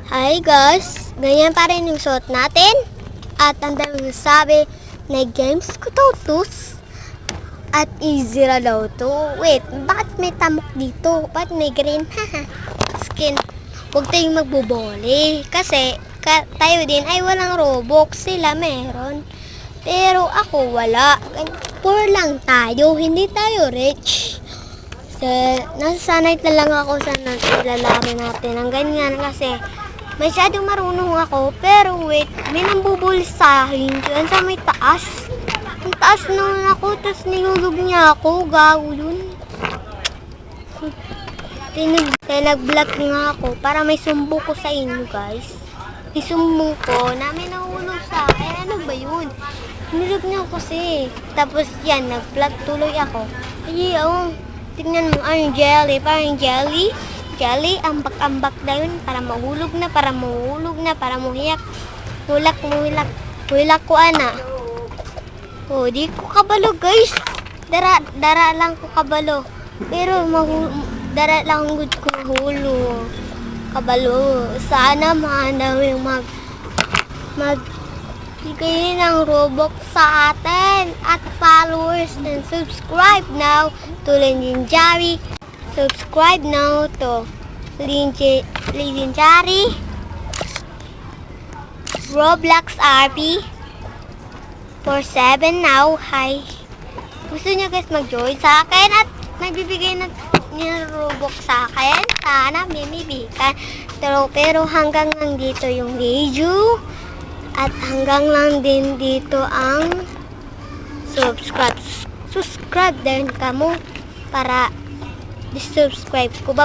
Hi guys, ganyan pa rin yung suot natin. At ang dami sabi na games ko to at easy na daw to. Wait, bakit may tamok dito? Bakit may green? Skin. Huwag tayong magbubole. Kasi tayo din ay walang Robux. Sila meron. Pero ako wala. Poor lang tayo. Hindi tayo rich. Nasasanay na lang ako sa nilalaro natin. Ang ganyan kasi masyadong marunong ako. Pero wait, may nambubulis sa akin. Diyan sa may taas. Ang taas naman ako. Tapos nilulog niya ako. Gago yun. Nag-vlog nga ako para may sumbo ko sa inyo guys. May sumbo ko na may nahulog sa akin. Ano ba yun? Nilog niya ako kasi. Tapos yan, nag-vlog tuloy ako. Ay, tingnan mo, ang jelly. Parang jelly. Jelly, ambak-ambak na yun. Para mahulog na, para muhiyak. Hulak ko, ana. Oh, di ko kabalo, guys. Dara lang ko kabalo. Pero, dara lang good ko mahulog. Kabalo. Sana mahanaw yung bigay ng Robux sa atin at followers and subscribe now to Legendary. Subscribe now to Legendary Roblox RP for 7 now. Hi. Gusto niyo guys mag-join sa akin at magbibigay ng Robux sa akin? Sana mimibigan. Pero hanggang lang dito yung video. At hanggang lang din dito ang subscribe. Subscribe din kamo para subscribe ko.